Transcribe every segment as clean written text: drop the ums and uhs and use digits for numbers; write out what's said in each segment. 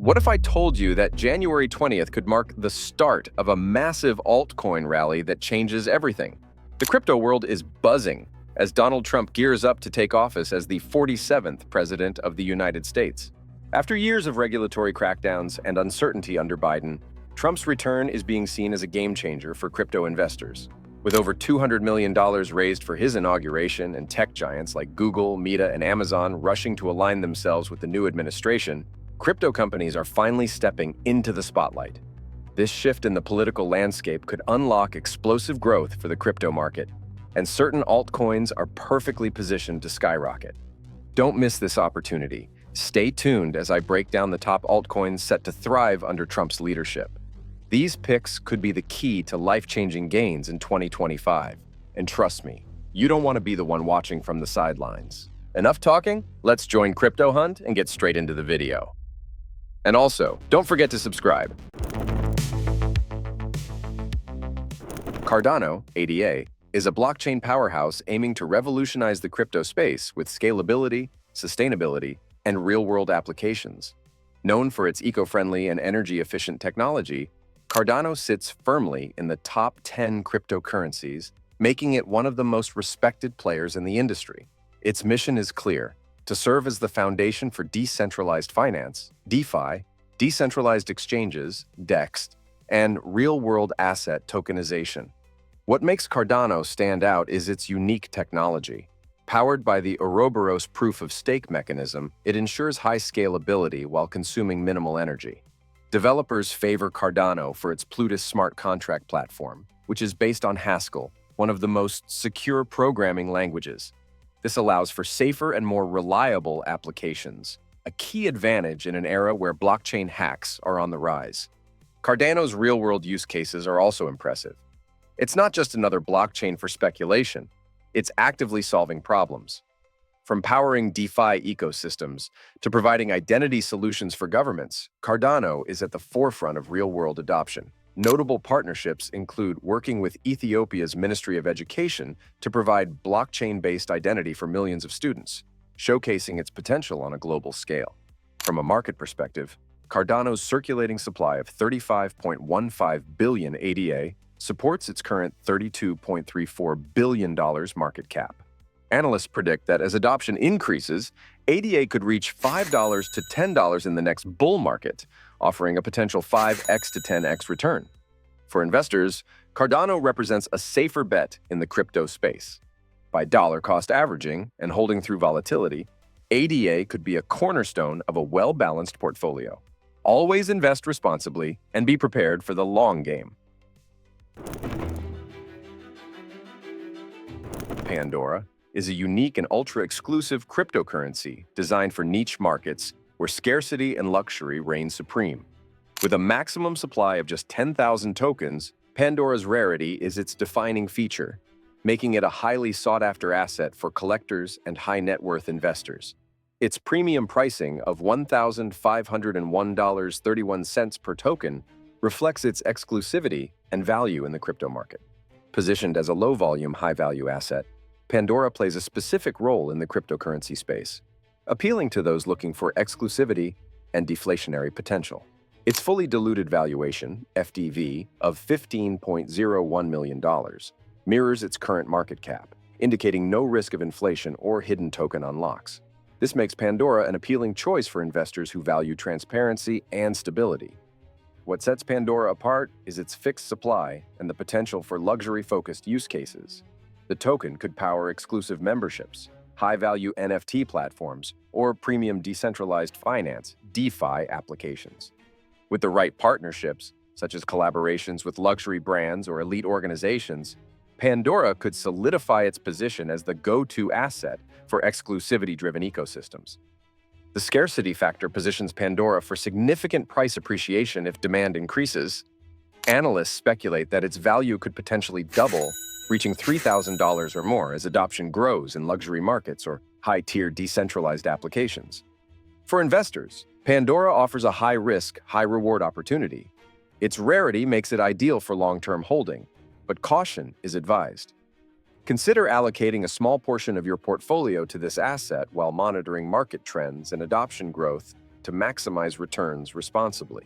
What if I told you that January 20th could mark the start of a massive altcoin rally that changes everything? The crypto world is buzzing as Donald Trump gears up to take office as the 47th President of the United States. After years of regulatory crackdowns and uncertainty under Biden, Trump's return is being seen as a game-changer for crypto investors. With over $200 million raised for his inauguration and tech giants like Google, Meta, and Amazon rushing to align themselves with the new administration, crypto companies are finally stepping into the spotlight. This shift in the political landscape could unlock explosive growth for the crypto market, and certain altcoins are perfectly positioned to skyrocket. Don't miss this opportunity. Stay tuned as I break down the top altcoins set to thrive under Trump's leadership. These picks could be the key to life-changing gains in 2025. And trust me, you don't want to be the one watching from the sidelines. Enough talking? Let's join CryptoHunt and get straight into the video. And also, don't forget to subscribe. Cardano, ADA, is a blockchain powerhouse aiming to revolutionize the crypto space with scalability, sustainability, and real-world applications. Known for its eco-friendly and energy-efficient technology, Cardano sits firmly in the top 10 cryptocurrencies, making it one of the most respected players in the industry. Its mission is clear: to serve as the foundation for decentralized finance, DeFi, decentralized exchanges, DEX, and real-world asset tokenization. What makes Cardano stand out is its unique technology. Powered by the Ouroboros proof-of-stake mechanism, it ensures high scalability while consuming minimal energy. Developers favor Cardano for its Plutus smart contract platform, which is based on Haskell, one of the most secure programming languages. This allows for safer and more reliable applications, a key advantage in an era where blockchain hacks are on the rise. Cardano's real-world use cases are also impressive. It's not just another blockchain for speculation, it's actively solving problems. From powering DeFi ecosystems to providing identity solutions for governments, Cardano is at the forefront of real-world adoption. Notable partnerships include working with Ethiopia's Ministry of Education to provide blockchain-based identity for millions of students, showcasing its potential on a global scale. From a market perspective, Cardano's circulating supply of 35.15 billion ADA supports its current $32.34 billion market cap. Analysts predict that as adoption increases, ADA could reach $5 to $10 in the next bull market, offering a potential 5x to 10x return. For investors, Cardano represents a safer bet in the crypto space. By dollar-cost averaging and holding through volatility, ADA could be a cornerstone of a well-balanced portfolio. Always invest responsibly and be prepared for the long game. Pandora is a unique and ultra-exclusive cryptocurrency designed for niche markets where scarcity and luxury reign supreme. With a maximum supply of just 10,000 tokens, Pandora's rarity is its defining feature, making it a highly sought-after asset for collectors and high-net-worth investors. Its premium pricing of $1,501.31 per token reflects its exclusivity and value in the crypto market. Positioned as a low-volume, high-value asset, Pandora plays a specific role in the cryptocurrency space, appealing to those looking for exclusivity and deflationary potential. Its fully diluted valuation, FDV, of $15.01 million mirrors its current market cap, indicating no risk of inflation or hidden token unlocks. This makes Pandora an appealing choice for investors who value transparency and stability. What sets Pandora apart is its fixed supply and the potential for luxury-focused use cases. The token could power exclusive memberships, high-value NFT platforms, or premium decentralized finance (DeFi) applications. With the right partnerships, such as collaborations with luxury brands or elite organizations, Pandora could solidify its position as the go-to asset for exclusivity-driven ecosystems. The scarcity factor positions Pandora for significant price appreciation if demand increases. Analysts speculate that its value could potentially double, reaching $3,000 or more as adoption grows in luxury markets or high-tier decentralized applications. For investors, Pandora offers a high-risk, high-reward opportunity. Its rarity makes it ideal for long-term holding, but caution is advised. Consider allocating a small portion of your portfolio to this asset while monitoring market trends and adoption growth to maximize returns responsibly.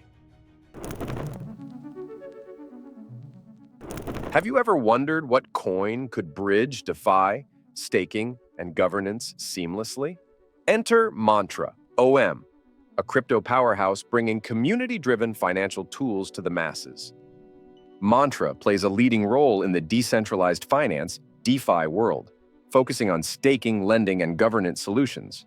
Have you ever wondered what coin could bridge DeFi, staking, and governance seamlessly? Enter Mantra, OM, a crypto powerhouse bringing community-driven financial tools to the masses. Mantra plays a leading role in the decentralized finance DeFi world, focusing on staking, lending, and governance solutions.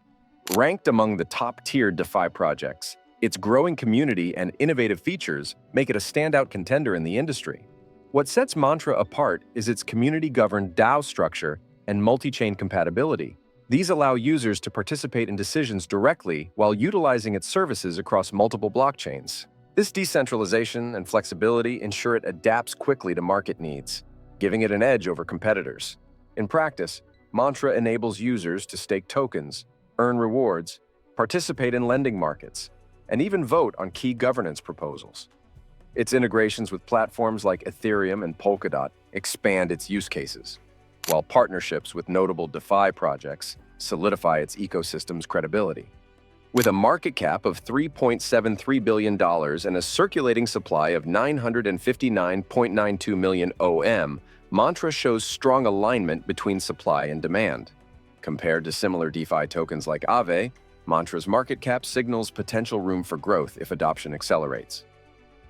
Ranked among the top-tier DeFi projects, its growing community and innovative features make it a standout contender in the industry. What sets Mantra apart is its community-governed DAO structure and multi-chain compatibility. These allow users to participate in decisions directly while utilizing its services across multiple blockchains. This decentralization and flexibility ensure it adapts quickly to market needs, giving it an edge over competitors. In practice, Mantra enables users to stake tokens, earn rewards, participate in lending markets, and even vote on key governance proposals. Its integrations with platforms like Ethereum and Polkadot expand its use cases, while partnerships with notable DeFi projects solidify its ecosystem's credibility. With a market cap of $3.73 billion and a circulating supply of 959.92 million OM, Mantra shows strong alignment between supply and demand. Compared to similar DeFi tokens like Aave, Mantra's market cap signals potential room for growth if adoption accelerates.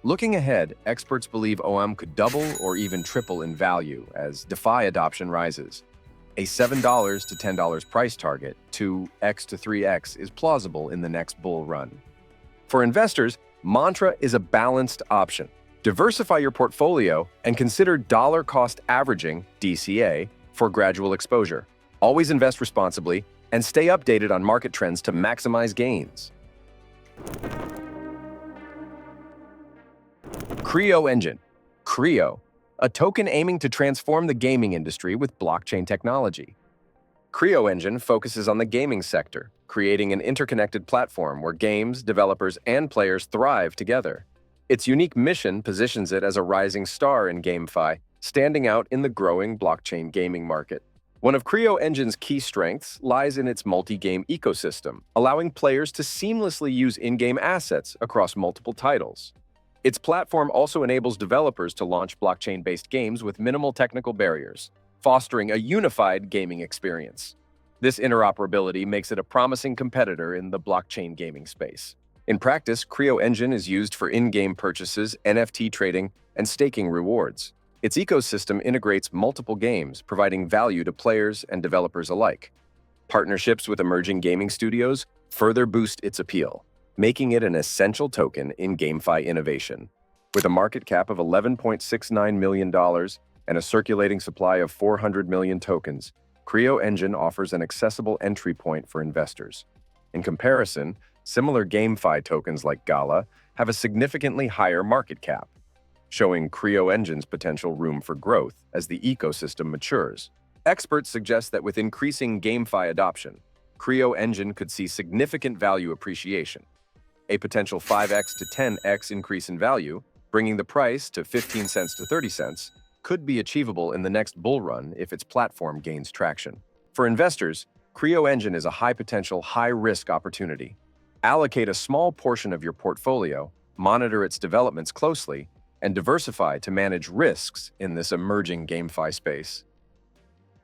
Looking ahead, experts believe OM could double or even triple in value as DeFi adoption rises. A $7 to $10 price target, 2x to 3x, is plausible in the next bull run. For investors, Mantra is a balanced option. Diversify your portfolio and consider dollar-cost averaging, DCA, for gradual exposure. Always invest responsibly and stay updated on market trends to maximize gains. Creo Engine. Creo, a token aiming to transform the gaming industry with blockchain technology. Creo Engine focuses on the gaming sector, creating an interconnected platform where games, developers, and players thrive together. Its unique mission positions it as a rising star in GameFi, standing out in the growing blockchain gaming market. One of Creo Engine's key strengths lies in its multi-game ecosystem, allowing players to seamlessly use in-game assets across multiple titles. Its platform also enables developers to launch blockchain-based games with minimal technical barriers, fostering a unified gaming experience. This interoperability makes it a promising competitor in the blockchain gaming space. In practice, Creo Engine is used for in-game purchases, NFT trading, and staking rewards. Its ecosystem integrates multiple games, providing value to players and developers alike. Partnerships with emerging gaming studios further boost its appeal, making it an essential token in GameFi innovation. With a market cap of $11.69 million and a circulating supply of 400 million tokens, Creo Engine offers an accessible entry point for investors. In comparison, similar GameFi tokens like Gala have a significantly higher market cap, showing Creo Engine's potential room for growth as the ecosystem matures. Experts suggest that with increasing GameFi adoption, Creo Engine could see significant value appreciation. A potential 5x to 10x increase in value, bringing the price to 15 cents to 30 cents, could be achievable in the next bull run if its platform gains traction. For investors, Creo Engine is a high-potential, high-risk opportunity. Allocate a small portion of your portfolio, monitor its developments closely, and diversify to manage risks in this emerging GameFi space.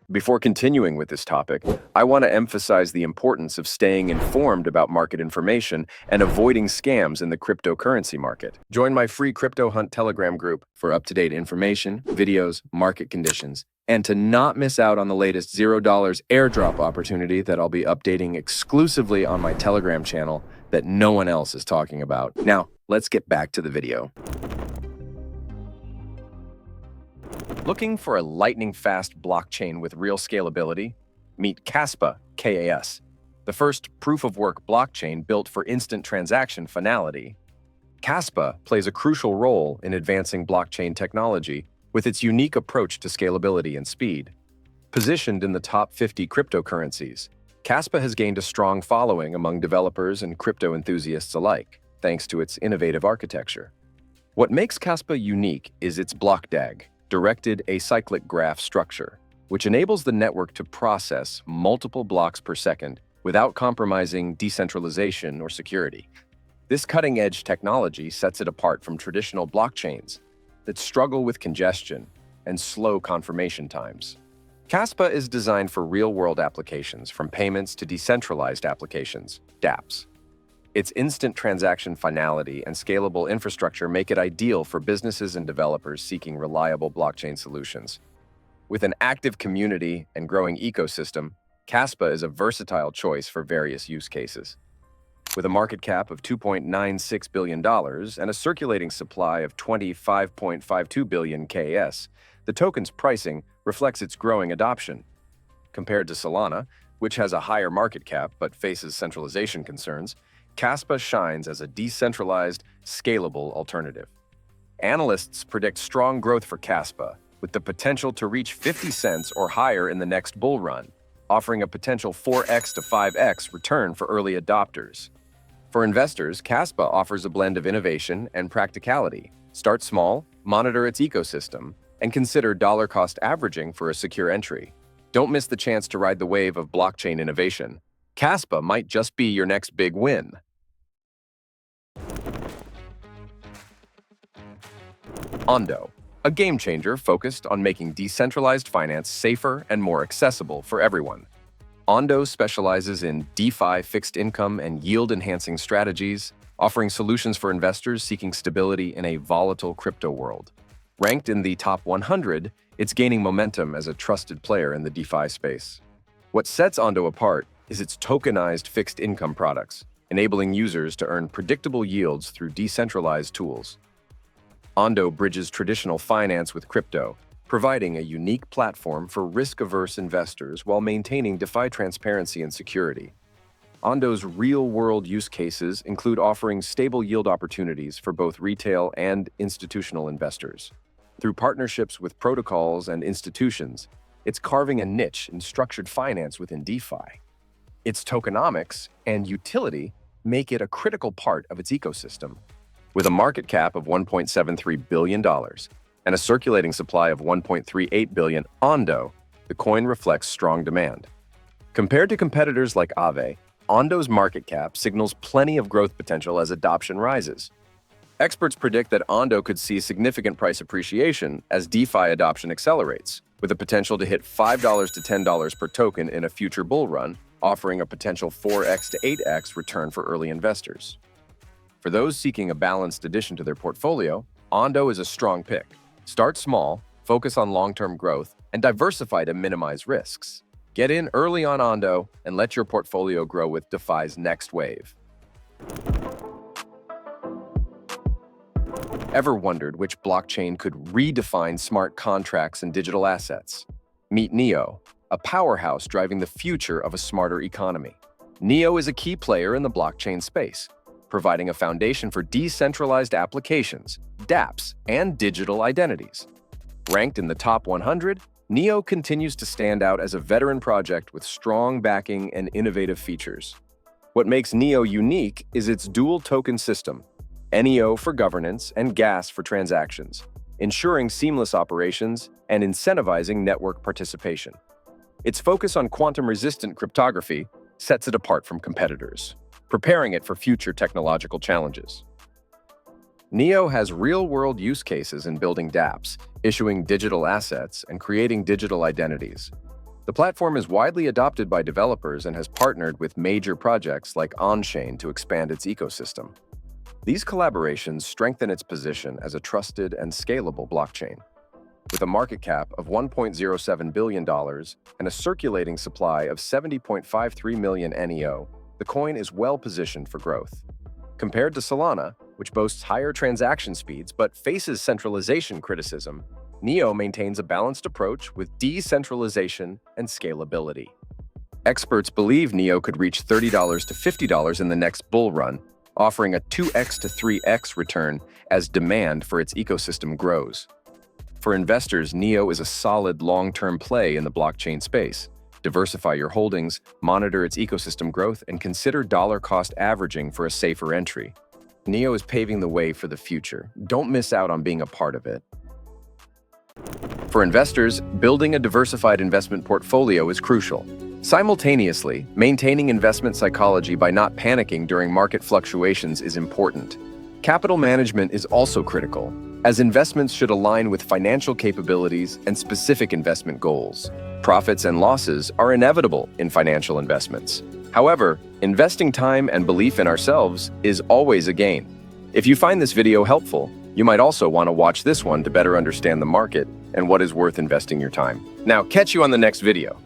Before continuing with this topic, I want to emphasize the importance of staying informed about market information and avoiding scams in the cryptocurrency market. Join my free CryptoHunt Telegram group for up-to-date information, videos, market conditions, and to not miss out on the latest $0 airdrop opportunity that I'll be updating exclusively on my Telegram channel that no one else is talking about. Now, let's get back to the video. Looking for a lightning-fast blockchain with real scalability? Meet Kaspa, KAS, the first proof-of-work blockchain built for instant transaction finality. Kaspa plays a crucial role in advancing blockchain technology with its unique approach to scalability and speed. Positioned in the top 50 cryptocurrencies, Kaspa has gained a strong following among developers and crypto enthusiasts alike, thanks to its innovative architecture. What makes Kaspa unique is its block DAG, directed acyclic graph structure, which enables the network to process multiple blocks per second without compromising decentralization or security. This cutting-edge technology sets it apart from traditional blockchains that struggle with congestion and slow confirmation times. Kaspa is designed for real-world applications, from payments to decentralized applications, dApps. Its instant transaction finality and scalable infrastructure make it ideal for businesses and developers seeking reliable blockchain solutions. With an active community and growing ecosystem, Kaspa is a versatile choice for various use cases. With a market cap of $2.96 billion and a circulating supply of 25.52 billion KS, the token's pricing reflects its growing adoption. Compared to Solana, which has a higher market cap but faces centralization concerns, Kaspa shines as a decentralized, scalable alternative. Analysts predict strong growth for Kaspa, with the potential to reach 50 cents or higher in the next bull run, offering a potential 4x to 5x return for early adopters. For investors, Kaspa offers a blend of innovation and practicality. Start small, monitor its ecosystem, and consider dollar-cost averaging for a secure entry. Don't miss the chance to ride the wave of blockchain innovation. Kaspa might just be your next big win. ONDO, a game-changer focused on making decentralized finance safer and more accessible for everyone. ONDO specializes in DeFi, fixed income, and yield-enhancing strategies, offering solutions for investors seeking stability in a volatile crypto world. Ranked in the top 100, it's gaining momentum as a trusted player in the DeFi space. What sets ONDO apart is its tokenized fixed income products, enabling users to earn predictable yields through decentralized tools. ONDO bridges traditional finance with crypto, providing a unique platform for risk-averse investors while maintaining DeFi transparency and security. ONDO's real-world use cases include offering stable yield opportunities for both retail and institutional investors. Through partnerships with protocols and institutions, it's carving a niche in structured finance within DeFi. Its tokenomics and utility make it a critical part of its ecosystem. With a market cap of $1.73 billion and a circulating supply of 1.38 billion ONDO, the coin reflects strong demand. Compared to competitors like Aave, ONDO's market cap signals plenty of growth potential as adoption rises. Experts predict that ONDO could see significant price appreciation as DeFi adoption accelerates, with a potential to hit $5 to $10 per token in a future bull run, offering a potential 4x to 8x return for early investors. For those seeking a balanced addition to their portfolio, ONDO is a strong pick. Start small, focus on long-term growth, and diversify to minimize risks. Get in early on ONDO and let your portfolio grow with DeFi's next wave. Ever wondered which blockchain could redefine smart contracts and digital assets? Meet Neo, a powerhouse driving the future of a smarter economy. Neo is a key player in the blockchain space, providing a foundation for decentralized applications, dApps, and digital identities. Ranked in the top 100, Neo continues to stand out as a veteran project with strong backing and innovative features. What makes Neo unique is its dual token system, NEO for governance and gas for transactions, ensuring seamless operations and incentivizing network participation. Its focus on quantum-resistant cryptography sets it apart from competitors, preparing it for future technological challenges. Neo has real-world use cases in building dApps, issuing digital assets, and creating digital identities. The platform is widely adopted by developers and has partnered with major projects like OnChain to expand its ecosystem. These collaborations strengthen its position as a trusted and scalable blockchain. With a market cap of $1.07 billion and a circulating supply of 70.53 million NEO, the coin is well-positioned for growth. Compared to Solana, which boasts higher transaction speeds but faces centralization criticism, Neo maintains a balanced approach with decentralization and scalability. Experts believe Neo could reach $30 to $50 in the next bull run, offering a 2x to 3x return as demand for its ecosystem grows. For investors, Neo is a solid long-term play in the blockchain space. Diversify your holdings, monitor its ecosystem growth, and consider dollar-cost averaging for a safer entry. Neo is paving the way for the future. Don't miss out on being a part of it. For investors, building a diversified investment portfolio is crucial. Simultaneously, maintaining investment psychology by not panicking during market fluctuations is important. Capital management is also critical, as investments should align with financial capabilities and specific investment goals. Profits and losses are inevitable in financial investments. However, investing time and belief in ourselves is always a gain. If you find this video helpful, you might also want to watch this one to better understand the market and what is worth investing your time. Now, catch you on the next video.